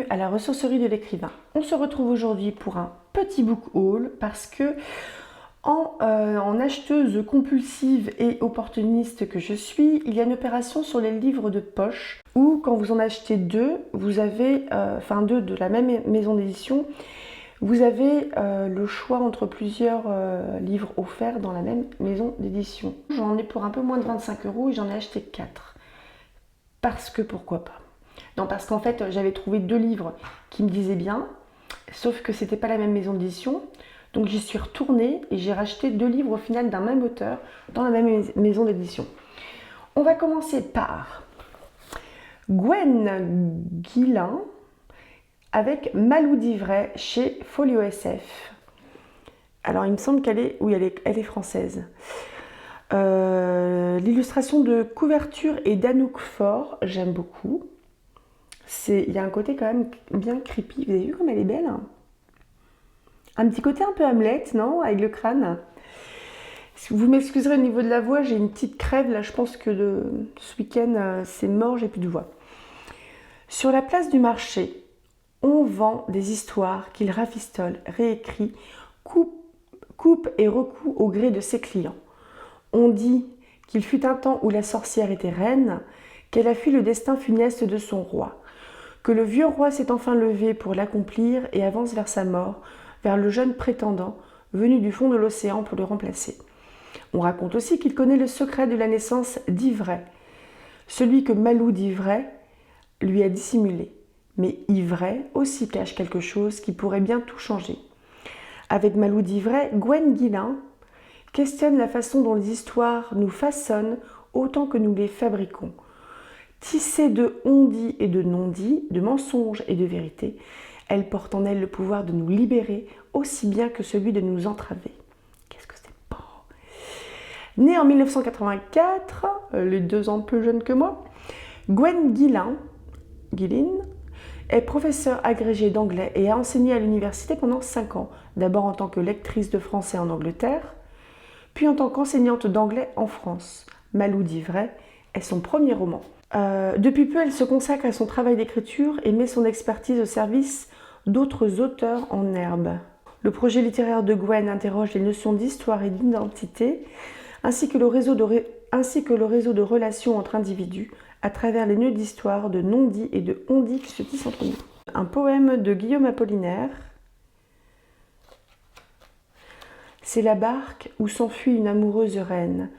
à la ressourcerie de l'écrivain. On se retrouve aujourd'hui pour un petit book haul parce que en acheteuse compulsive et opportuniste que je suis, il y a une opération sur les livres de poche où quand vous en achetez deux, vous avez, deux de la même maison d'édition, vous avez le choix entre plusieurs livres offerts dans la même maison d'édition. J'en ai pour un peu moins de 25 € et j'en ai acheté 4. Parce que pourquoi pas. Non, parce qu'en fait, j'avais trouvé 2 livres qui me disaient bien, sauf que c'était pas la même maison d'édition. Donc j'y suis retournée et j'ai racheté 2 livres au final d'un même auteur dans la même maison d'édition. On va commencer par Gwen Guillain avec Malou d'Ivray chez Folio SF. Alors il me semble qu'elle est, oui, elle est française. L'illustration de couverture est d'Anouk Faure, j'aime beaucoup. Il y a un côté quand même bien creepy. Vous avez vu comme elle est belle, hein? Un petit côté un peu Hamlet, non? Avec le crâne. Vous m'excuserez au niveau de la voix, j'ai une petite crève là, je pense que ce week-end c'est mort, j'ai plus de voix. Sur la place du marché, on vend des histoires qu'il rafistole, réécrit, coupe et recoue au gré de ses clients. On dit qu'il fut un temps où la sorcière était reine, qu'elle a fui le destin funeste de son roi, que le vieux roi s'est enfin levé pour l'accomplir et avance vers sa mort, vers le jeune prétendant venu du fond de l'océan pour le remplacer. On raconte aussi qu'il connaît le secret de la naissance d'Ivray, celui que Malou d'Ivray lui a dissimulé. Mais Ivray aussi cache quelque chose qui pourrait bien tout changer. Avec Malou d'Ivray, Gwen Guillain questionne la façon dont les histoires nous façonnent autant que nous les fabriquons. Tissée de on-dit et de non-dit, de mensonges et de vérités, elle porte en elle le pouvoir de nous libérer aussi bien que celui de nous entraver. Qu'est-ce que c'est beau! Née en 1984, les 2 ans plus jeune que moi, Gwen Guillain est professeure agrégée d'anglais et a enseigné à l'université pendant 5 ans, d'abord en tant que lectrice de français en Angleterre, puis en tant qu'enseignante d'anglais en France. Malou d'Ivray est son premier roman. Depuis peu, elle se consacre à son travail d'écriture et met son expertise au service d'autres auteurs en herbe. Le projet littéraire de Gwen interroge les notions d'histoire et d'identité, ainsi que le réseau de relations entre individus, à travers les nœuds d'histoire, de non-dits et de on-dits qui se tissent entre nous. Un poème de Guillaume Apollinaire. C'est la barque où s'enfuit une amoureuse reine.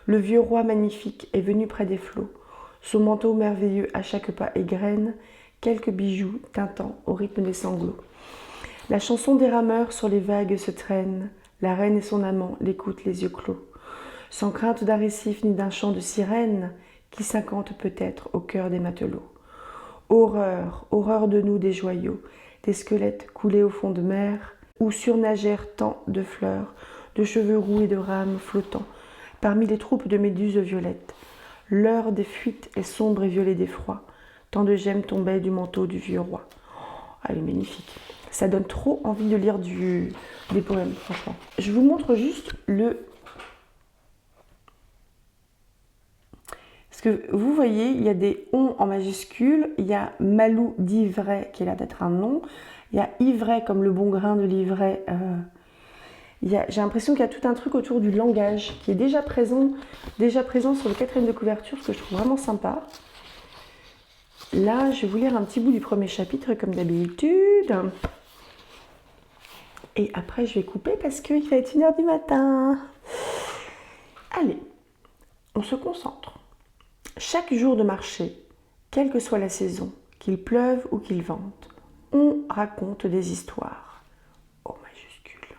Le vieux roi magnifique est venu près des flots. Son manteau merveilleux à chaque pas égrène quelques bijoux tintant au rythme des sanglots. La chanson des rameurs sur les vagues se traîne. La reine et son amant l'écoutent les yeux clos. Sans crainte d'un récif ni d'un chant de sirène qui s'incante peut-être au cœur des matelots. Horreur, horreur de nous des joyaux, des squelettes coulés au fond de mer, où surnagèrent tant de fleurs, de cheveux roux et de rames flottants, parmi les troupes de méduses violettes. L'heure des fuites est sombre et violée d'effroi. Tant de gemmes tombaient du manteau du vieux roi. Oh, elle est magnifique. Ça donne trop envie de lire des poèmes, franchement. Je vous montre juste Parce que vous voyez, il y a des on en majuscule. Il y a Malou d'Ivray qui a l'air d'être un nom. Il y a Ivray comme le bon grain de l'ivraie. J'ai l'impression qu'il y a tout un truc autour du langage qui est déjà présent sur le 4e de couverture, ce que je trouve vraiment sympa. Là, je vais vous lire un petit bout du premier chapitre comme d'habitude. Et après, je vais couper parce qu'il va être 1h du matin. Allez, on se concentre. Chaque jour de marché, quelle que soit la saison, qu'il pleuve ou qu'il vente, on raconte des histoires. Oh, majuscule.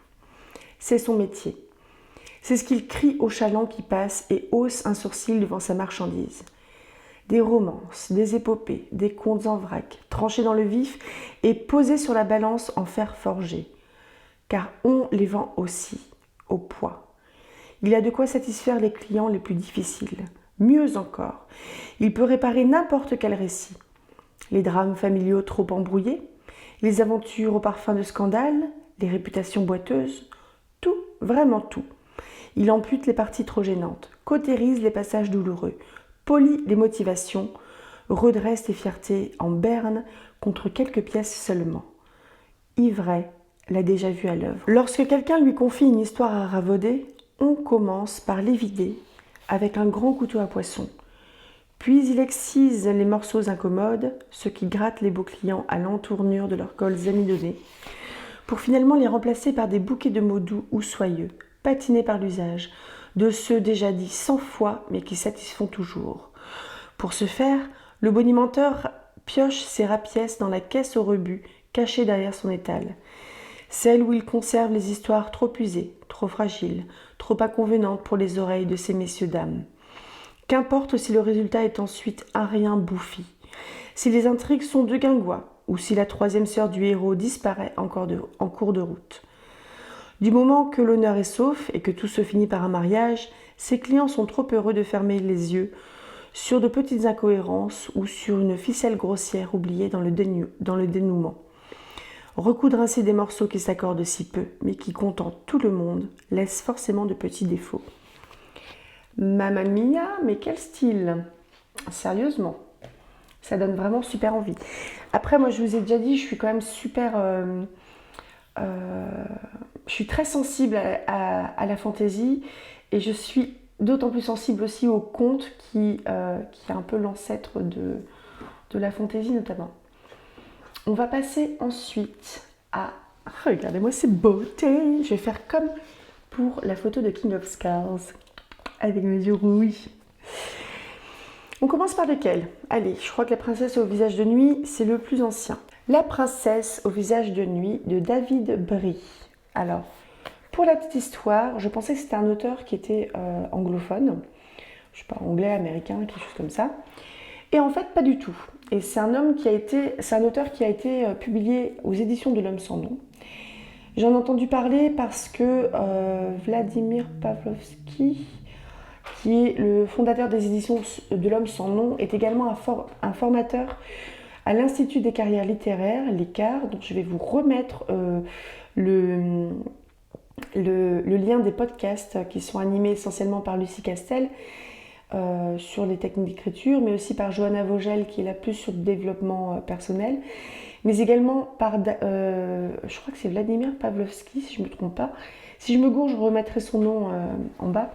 C'est son métier. C'est ce qu'il crie aux chalands qui passent et hausse un sourcil devant sa marchandise. Des romances, des épopées, des contes en vrac, tranchés dans le vif et posés sur la balance en fer forgé. Car on les vend aussi, au poids. Il a de quoi satisfaire les clients les plus difficiles. Mieux encore, il peut réparer n'importe quel récit. Les drames familiaux trop embrouillés, les aventures au parfum de scandale, les réputations boiteuses, tout, vraiment tout. Il ampute les parties trop gênantes, cautérise les passages douloureux, polit les motivations, redresse les fiertés en berne, contre quelques pièces seulement. Ivray l'a déjà vu à l'œuvre. Lorsque quelqu'un lui confie une histoire à ravauder, on commence par l'évider avec un grand couteau à poisson. Puis il excise les morceaux incommodes, ceux qui grattent les beaux clients à l'entournure de leurs cols amidonnés, pour finalement les remplacer par des bouquets de mots doux ou soyeux, patinés par l'usage, de ceux déjà dits 100 fois mais qui satisfont toujours. Pour ce faire, le bonimenteur pioche ses rapièces dans la caisse au rebut cachée derrière son étal, celle où il conserve les histoires trop usées, trop fragiles, trop inconvenantes pour les oreilles de ces messieurs-dames. Qu'importe si le résultat est ensuite un rien bouffi, si les intrigues sont de guingois, ou si la troisième sœur du héros disparaît en cours de route. Du moment que l'honneur est sauf et que tout se finit par un mariage, ses clients sont trop heureux de fermer les yeux sur de petites incohérences ou sur une ficelle grossière oubliée dans le dénouement. Recoudre ainsi des morceaux qui s'accordent si peu, mais qui contentent tout le monde, laisse forcément de petits défauts. Mamma mia, mais quel style! Sérieusement, ça donne vraiment super envie. Après, moi, je vous ai déjà dit, je suis quand même super... je suis très sensible à la fantaisie et je suis d'autant plus sensible aussi au conte qui est un peu l'ancêtre de la fantaisie notamment. On va passer ensuite à... Regardez-moi ces beautés! Je vais faire comme pour la photo de King of Scars, avec mes yeux rouges. On commence par lequel? Allez, je crois que La princesse au visage de nuit, c'est le plus ancien. La princesse au visage de nuit de David Brie. Alors, pour la petite histoire, je pensais que c'était un auteur qui était anglophone. Je sais pas, anglais, américain, quelque chose comme ça. Et en fait, pas du tout. Et c'est un auteur qui a été publié aux éditions de l'Homme sans nom. J'en ai entendu parler parce que Vladimir Pavlovsky, qui est le fondateur des éditions de l'Homme sans nom, est également un formateur à l'Institut des carrières littéraires, l'ICAR, dont je vais vous remettre le lien des podcasts qui sont animés essentiellement par Lucie Castel sur les techniques d'écriture, mais aussi par Johanna Vogel qui est là plus sur le développement personnel, mais également par, je crois que c'est Vladimir Pavlovsky si je ne me trompe pas. Si je me gourre, je remettrai son nom en bas.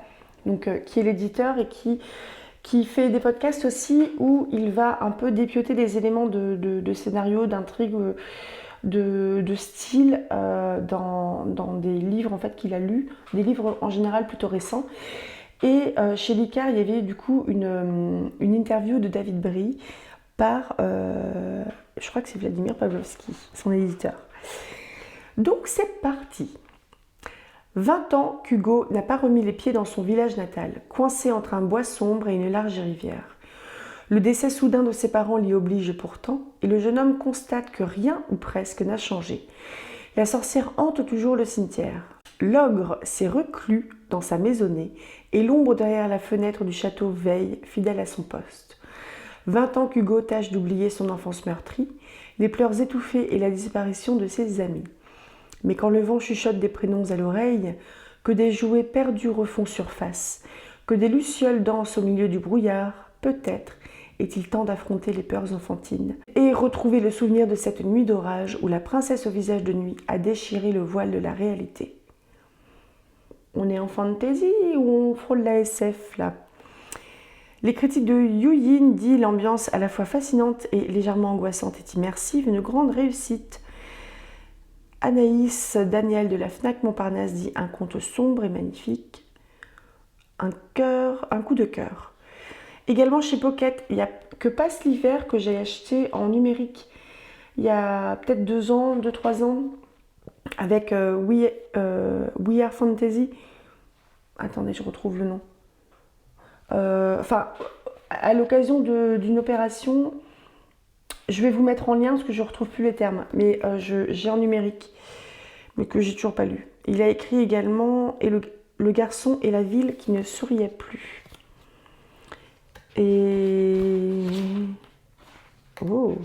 Donc, qui est l'éditeur et qui fait des podcasts aussi où il va un peu dépioter des éléments de scénario, d'intrigue, de style dans des livres en fait qu'il a lus, des livres en général plutôt récents. Et chez l'ICAR, il y avait du coup une interview de David Brie par, je crois que c'est Vladimir Pavlovsky, son éditeur. Donc c'est parti. 20 ans qu'Hugo n'a pas remis les pieds dans son village natal, coincé entre un bois sombre et une large rivière. Le décès soudain de ses parents l'y oblige pourtant, et le jeune homme constate que rien ou presque n'a changé. La sorcière hante toujours le cimetière. L'ogre s'est reclus dans sa maisonnée, et l'ombre derrière la fenêtre du château veille, fidèle à son poste. 20 ans qu'Hugo tâche d'oublier son enfance meurtrie, les pleurs étouffés et la disparition de ses amis. Mais quand le vent chuchote des prénoms à l'oreille, que des jouets perdus refont surface, que des lucioles dansent au milieu du brouillard, peut-être est-il temps d'affronter les peurs enfantines et retrouver le souvenir de cette nuit d'orage où la princesse au visage de nuit a déchiré le voile de la réalité. On est en fantasy ou on frôle la SF là? Les critiques de Yu Yin disent l'ambiance à la fois fascinante et légèrement angoissante et immersive, une grande réussite. Anaïs Daniel de la Fnac Montparnasse dit un conte sombre et magnifique. Un coup de cœur. Également chez Pocket, il n'y a que Passe l'hiver que j'ai acheté en numérique il y a peut-être 2-3 ans, avec We Are Fantasy. Attendez, je retrouve le nom. À l'occasion d'une opération, je vais vous mettre en lien parce que je ne retrouve plus les termes, mais j'ai en numérique, mais que j'ai toujours pas lu. Il a écrit également Et le garçon et la ville qui ne souriait plus. Et... Oh.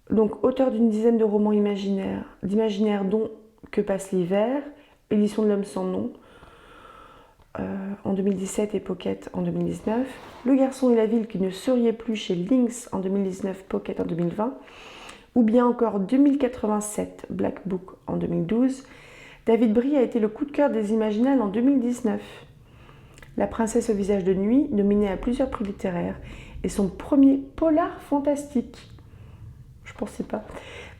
Donc, auteur d'une dizaine de romans d'imaginaire dont Que passe l'hiver, édition de l'Homme sans nom. en 2017 et Pocket en 2019. Le garçon et la ville qui ne souriait plus chez Lynx en 2019, Pocket en 2020. Ou bien encore 2087, Black Book en 2012. David Brie a été le coup de cœur des Imaginales en 2019. La princesse au visage de nuit, nominée à plusieurs prix littéraires, et son premier polar fantastique, je pensais pas,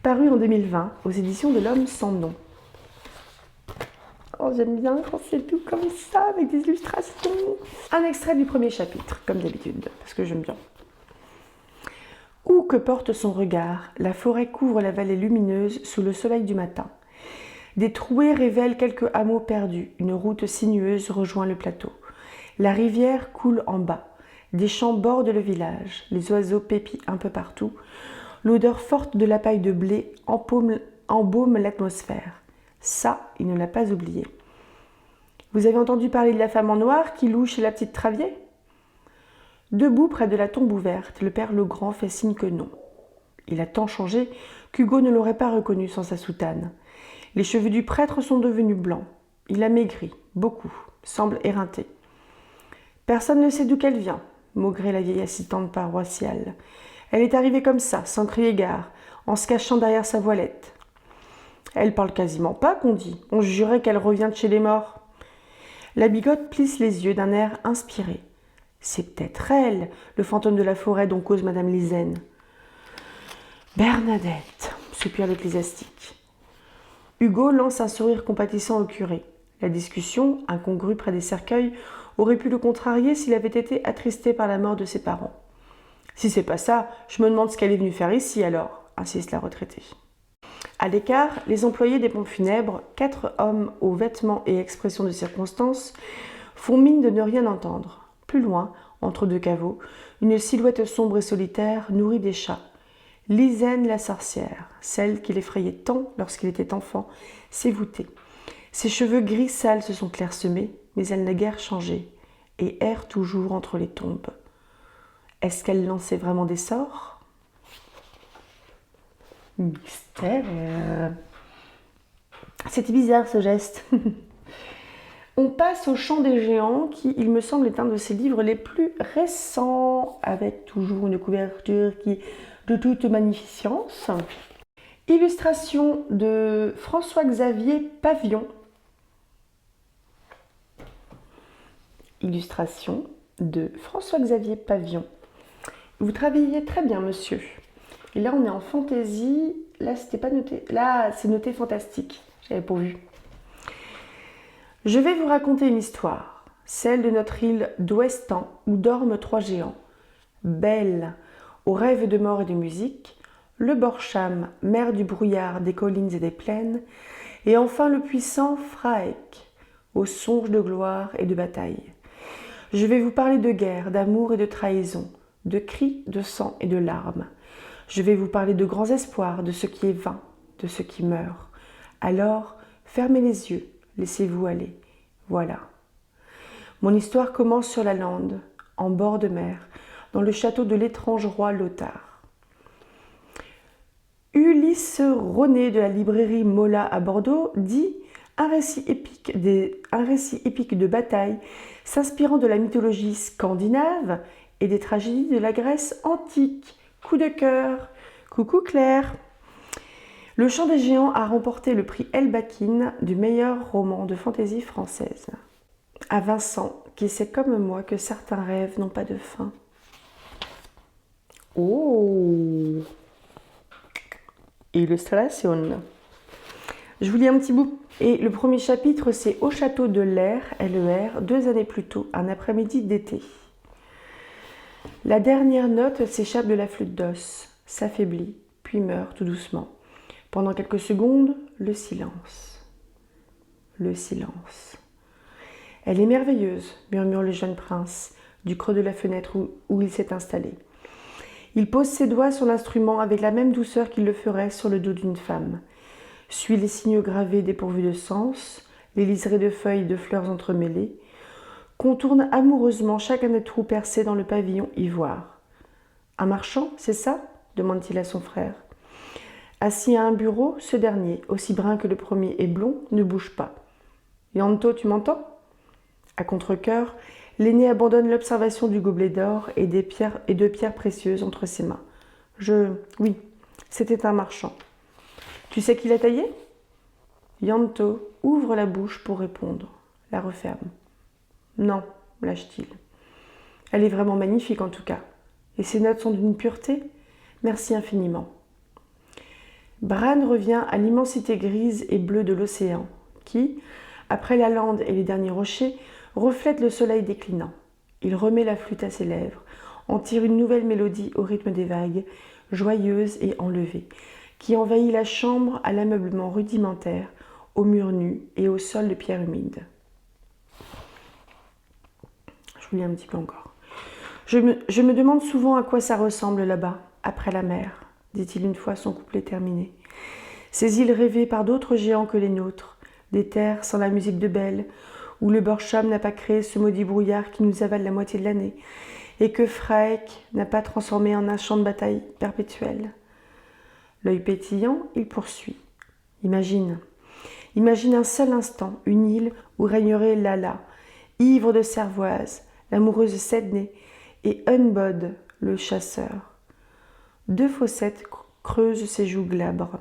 paru en 2020 aux éditions de l'Homme sans nom. Oh, j'aime bien quand c'est tout comme ça, avec des illustrations. Un extrait du premier chapitre, comme d'habitude, parce que j'aime bien. Où que porte son regard, la forêt couvre la vallée lumineuse sous le soleil du matin. Des trouées révèlent quelques hameaux perdus, une route sinueuse rejoint le plateau. La rivière coule en bas, des champs bordent le village, les oiseaux pépient un peu partout. L'odeur forte de la paille de blé embaume l'atmosphère. Ça, il ne l'a pas oublié. Vous avez entendu parler de la femme en noir qui loue chez la petite Travier ? Debout près de la tombe ouverte, le père Legrand fait signe que non. Il a tant changé qu'Hugo ne l'aurait pas reconnu sans sa soutane. Les cheveux du prêtre sont devenus blancs. Il a maigri, beaucoup, semble éreinté. Personne ne sait d'où qu'elle vient, maugrait la vieille assistante paroissiale. Elle est arrivée comme ça, sans crier gare, en se cachant derrière sa voilette. Elle parle quasiment pas, qu'on dit. On jurait qu'elle revient de chez les morts. La bigote plisse les yeux d'un air inspiré. C'est peut-être elle, le fantôme de la forêt dont cause Madame Lisaine. Bernadette, soupire l'ecclésiastique. Hugo lance un sourire compatissant au curé. La discussion, incongrue près des cercueils, aurait pu le contrarier s'il avait été attristé par la mort de ses parents. Si c'est pas ça, je me demande ce qu'elle est venue faire ici alors, insiste la retraitée. À l'écart, les employés des pompes funèbres, 4 hommes aux vêtements et expressions de circonstance, font mine de ne rien entendre. Plus loin, entre deux caveaux, une silhouette sombre et solitaire nourrit des chats. Lisaine la sorcière, celle qui l'effrayait tant lorsqu'il était enfant, s'est voûtée. Ses cheveux gris sales se sont clairsemés, mais elle n'a guère changé, et erre toujours entre les tombes. Est-ce qu'elle lançait vraiment des sorts ? Mystère. C'était bizarre ce geste. On passe au Chant des géants qui, il me semble, est un de ses livres les plus récents, avec toujours une couverture qui est de toute magnificence. Illustration de François-Xavier Pavillon. Illustration de François-Xavier Pavillon. Vous travaillez très bien, monsieur. Et là, on est en fantaisie. Là, c'était pas noté. Là, c'est noté fantastique. J'avais pas vu. Je vais vous raconter une histoire, celle de notre île d'Ouestan où dorment 3 géants. Belle, aux rêves de mort et de musique, le Borcham, mère du brouillard des collines et des plaines, et enfin le puissant Fraek, aux songes de gloire et de bataille. Je vais vous parler de guerre, d'amour et de trahison, de cris, de sang et de larmes. Je vais vous parler de grands espoirs, de ce qui est vain, de ce qui meurt. Alors, fermez les yeux. Laissez-vous aller. Voilà. Mon histoire commence sur la lande, en bord de mer, dans le château de l'étrange roi Lothar. Ulysse René de la librairie Mola à Bordeaux dit un récit épique de bataille s'inspirant de la mythologie scandinave et des tragédies de la Grèce antique. Coup de cœur. Coucou Claire. Le Chant des géants a remporté le prix Elbakin du meilleur roman de fantaisie française. À Vincent, qui sait comme moi que certains rêves n'ont pas de fin. Oh! Illustration. Je vous lis un petit bout. Et le premier chapitre, c'est Au château de l'Air, LER, 2 années plus tôt, un après-midi d'été. La dernière note s'échappe de la flûte d'os, s'affaiblit, puis meurt tout doucement. Pendant quelques secondes, le silence. Le silence. Elle est merveilleuse, murmure le jeune prince, du creux de la fenêtre où il s'est installé. Il pose ses doigts sur l'instrument avec la même douceur qu'il le ferait sur le dos d'une femme. Suit les signaux gravés dépourvus de sens, les liserés de feuilles de fleurs entremêlées, contourne amoureusement chacun des trous percés dans le pavillon ivoire. « Un marchand, c'est ça ?» demande-t-il à son frère. Assis à un bureau, ce dernier, aussi brun que le premier et blond, ne bouge pas. « Yanto, tu m'entends » À contre-cœur, l'aîné abandonne l'observation du gobelet d'or et de pierres précieuses entre ses mains. Oui, c'était un marchand. Tu sais qui l'a taillé? Yanto ouvre la bouche pour répondre, la referme. Non, lâche-t-il. Elle est vraiment magnifique en tout cas. Et ses notes sont d'une pureté? Merci infiniment. Bran revient à l'immensité grise et bleue de l'océan, qui, après la lande et les derniers rochers, reflète le soleil déclinant. Il remet la flûte à ses lèvres, en tire une nouvelle mélodie au rythme des vagues, joyeuse et enlevée, qui envahit la chambre à l'ameublement rudimentaire, aux murs nus et au sol de pierre humide. Je vous lis un petit peu encore. Je me demande souvent à quoi ça ressemble là-bas, après la mer, dit-il une fois son couplet terminé. Ces îles rêvées par d'autres géants que les nôtres, des terres sans la musique de Belle, où le Borsham n'a pas créé ce maudit brouillard qui nous avale la moitié de l'année, et que Fraek n'a pas transformé en un champ de bataille perpétuel. L'œil pétillant, il poursuit. Imagine un seul instant, une île où régnerait Lala, ivre de cervoise, l'amoureuse Sedney, et Unbod, le chasseur. 2 fossettes creusent ses joues glabres.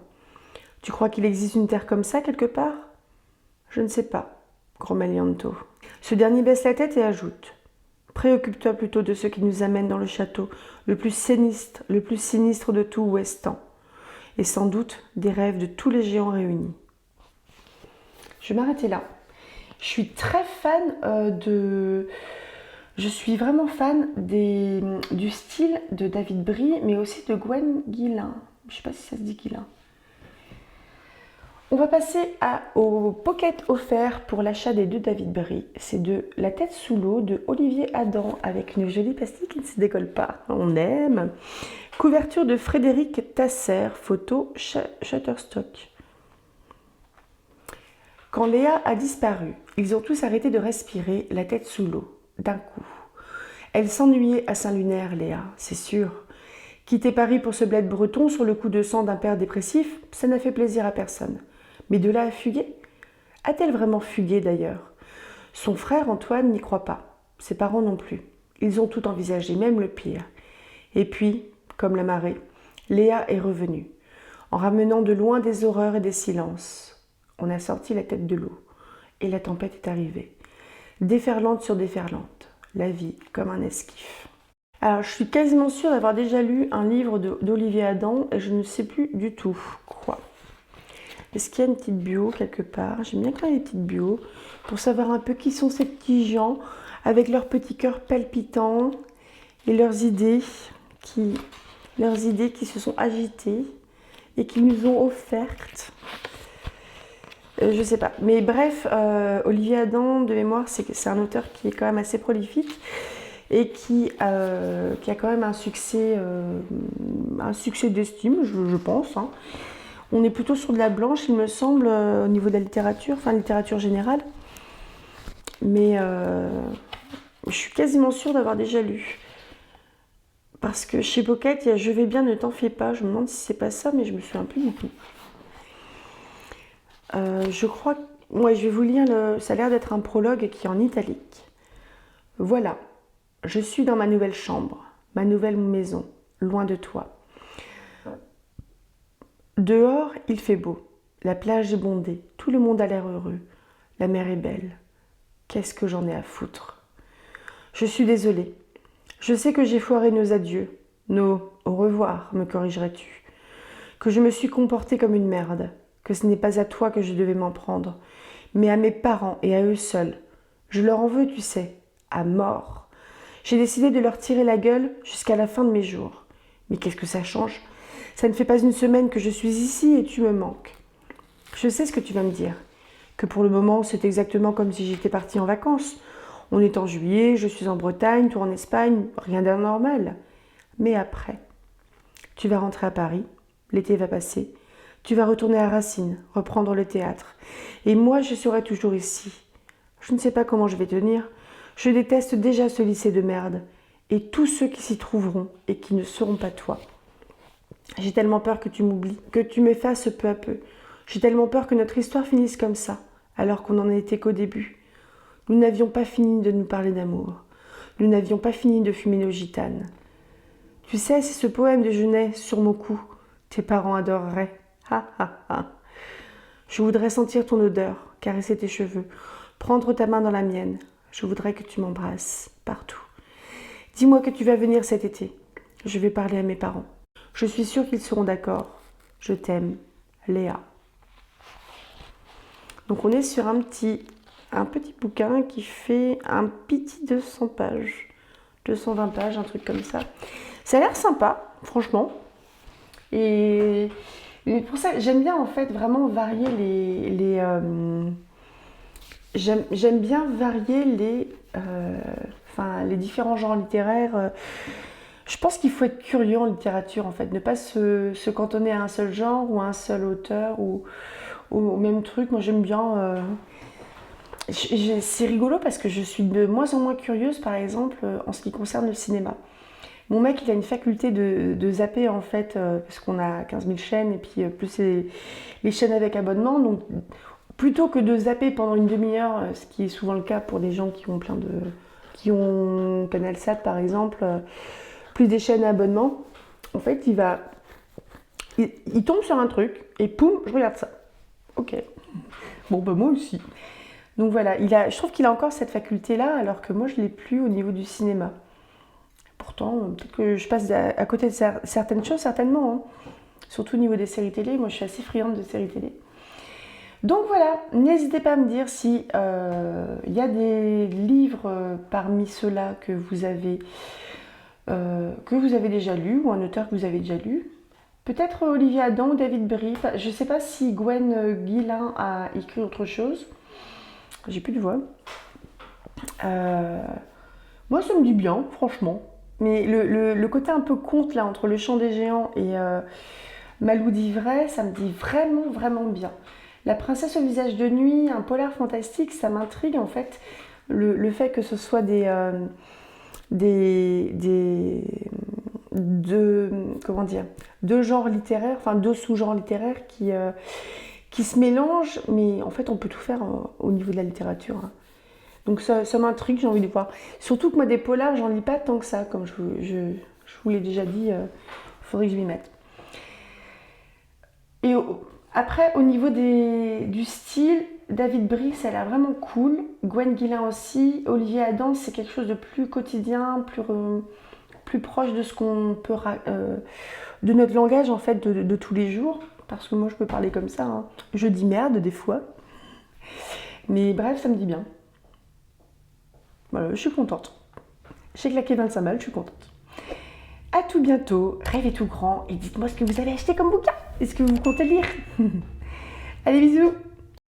Tu crois qu'il existe une terre comme ça quelque part? Je ne sais pas, grommelle Yanto. Ce dernier baisse la tête et ajoute. Préoccupe-toi plutôt de ce qui nous amène dans le château, le plus sinistre de tout Westan, et sans doute des rêves de tous les géants réunis. Je vais m'arrêter là. Je suis très fan Je suis vraiment fan du style de David Brie, mais aussi de Gwen Guillain. Je ne sais pas si ça se dit Guillain. On va passer au pocket offert pour l'achat des 2 David Brie. C'est de La tête sous l'eau de Olivier Adam avec une jolie pastille qui ne se décolle pas. On aime. Couverture de Frédéric Tasser, photo Shutterstock. Quand Léa a disparu, ils ont tous arrêté de respirer la tête sous l'eau, d'un coup. Elle s'ennuyait à Saint-Lunaire, Léa, c'est sûr. Quitter Paris pour ce bled breton sur le coup de sang d'un père dépressif, ça n'a fait plaisir à personne. Mais de là à fuguer? A-t-elle vraiment fugué d'ailleurs? Son frère Antoine n'y croit pas. Ses parents non plus. Ils ont tout envisagé, même le pire. Et puis, comme la marée, Léa est revenue, en ramenant de loin des horreurs et des silences. On a sorti la tête de l'eau, et la tempête est arrivée. Déferlante sur déferlante, la vie comme un esquif. Alors, je suis quasiment sûre d'avoir déjà lu un livre d'Olivier Adam, et je ne sais plus du tout quoi. Est-ce qu'il y a une petite bio quelque part? J'aime bien quand il y a des petites bios, pour savoir un peu qui sont ces petits gens, avec leurs petits cœurs palpitants, et leurs idées qui se sont agitées, et qui nous ont offertes. Je sais pas. Mais bref, Olivier Adam, de mémoire, c'est un auteur qui est quand même assez prolifique et qui a quand même un succès d'estime, je pense. Hein. On est plutôt sur de la blanche, il me semble, au niveau de la littérature, enfin littérature générale. Mais je suis quasiment sûre d'avoir déjà lu. Parce que chez Pocket, il y a Je vais bien, ne t'en fais pas. Je me demande si c'est pas ça, mais je me souviens plus du tout. Je crois que... Ouais, je vais vous lire, ça a l'air d'être un prologue qui est en italique. Voilà, je suis dans ma nouvelle chambre, ma nouvelle maison, loin de toi. Dehors, il fait beau, la plage est bondée, tout le monde a l'air heureux, la mer est belle. Qu'est-ce que j'en ai à foutre? Je suis désolée. Je sais que j'ai foiré nos adieux, nos au revoir, me corrigerais-tu. Que je me suis comportée comme une merde, que ce n'est pas à toi que je devais m'en prendre, mais à mes parents et à eux seuls. Je leur en veux, tu sais, à mort. J'ai décidé de leur tirer la gueule jusqu'à la fin de mes jours. Mais qu'est-ce que ça change? Ça ne fait pas une semaine que je suis ici et tu me manques. Je sais ce que tu vas me dire, que pour le moment c'est exactement comme si j'étais partie en vacances. On est en juillet, je suis en Bretagne, toi en Espagne, rien d'anormal. Mais après, tu vas rentrer à Paris, l'été va passer, tu vas retourner à Racine, reprendre le théâtre. Et moi, je serai toujours ici. Je ne sais pas comment je vais tenir. Je déteste déjà ce lycée de merde. Et tous ceux qui s'y trouveront et qui ne seront pas toi. J'ai tellement peur que tu m'oublies, que tu m'effaces peu à peu. J'ai tellement peur que notre histoire finisse comme ça, alors qu'on n'en était qu'au début. Nous n'avions pas fini de nous parler d'amour. Nous n'avions pas fini de fumer nos gitanes. Tu sais, c'est ce poème de Genet sur mon cou. Tes parents adoreraient. Ha ha ha. Je voudrais sentir ton odeur, caresser tes cheveux, prendre ta main dans la mienne. Je voudrais que tu m'embrasses partout. Dis-moi que tu vas venir cet été. Je vais parler à mes parents. Je suis sûre qu'ils seront d'accord. Je t'aime, Léa. Donc on est sur un petit bouquin qui fait un petit 200 pages. 220 pages, un truc comme ça. Ça a l'air sympa, franchement. Et pour ça, j'aime bien en fait vraiment varier j'aime bien varier les différents genres littéraires. Je pense qu'il faut être curieux en littérature en fait, ne pas se cantonner à un seul genre ou à un seul auteur ou au même truc. Moi j'aime bien. C'est rigolo parce que je suis de moins en moins curieuse par exemple en ce qui concerne le cinéma. Mon mec il a une faculté de zapper en fait parce qu'on a 15 000 chaînes et puis plus les chaînes avec abonnement. Donc plutôt que de zapper pendant une demi-heure, ce qui est souvent le cas pour des gens qui ont CanalSat par exemple, plus des chaînes à abonnement, en fait il tombe sur un truc et poum, je regarde ça. Ok. Bon bah moi aussi. Donc voilà, je trouve qu'il a encore cette faculté-là, alors que moi je l'ai plus au niveau du cinéma. Pourtant, peut-être que je passe à côté de certaines choses, certainement. Hein. Surtout au niveau des séries télé, moi je suis assez friande de séries télé. Donc voilà, n'hésitez pas à me dire si y a des livres parmi ceux-là que vous avez déjà lus, ou un auteur que vous avez déjà lu. Peut-être Olivier Adam ou David Brie. Je ne sais pas si Gwen Guillain a écrit autre chose. J'ai plus de voix. Moi, ça me dit bien, franchement. Mais le côté un peu conte, là, entre Le Chant des Géants et Malou d'Ivray, ça me dit vraiment, vraiment bien. La Princesse au visage de nuit, un polar fantastique, ça m'intrigue, en fait. Le fait que ce soit deux genres littéraires, enfin deux sous-genres littéraires qui se mélangent, mais en fait, on peut tout faire au niveau de la littérature. Hein. Donc ça m'intrigue, j'ai envie de voir. Surtout que moi, des polars, j'en lis pas tant que ça, comme je vous l'ai déjà dit, il faudrait que je m'y mette. Et après, au niveau du style, David Brie, ça a l'air vraiment cool. Gwen Guillain aussi. Olivier Adam, c'est quelque chose de plus quotidien, plus proche de ce qu'on peut... de notre langage, en fait, de tous les jours. Parce que moi, je peux parler comme ça. Hein. Je dis merde, des fois. Mais bref, ça me dit bien. Voilà, je suis contente. J'ai claqué 25 balles, je suis contente. À tout bientôt, rêvez tout grand et dites-moi ce que vous avez acheté comme bouquin. Est-ce que vous comptez lire? Allez, bisous!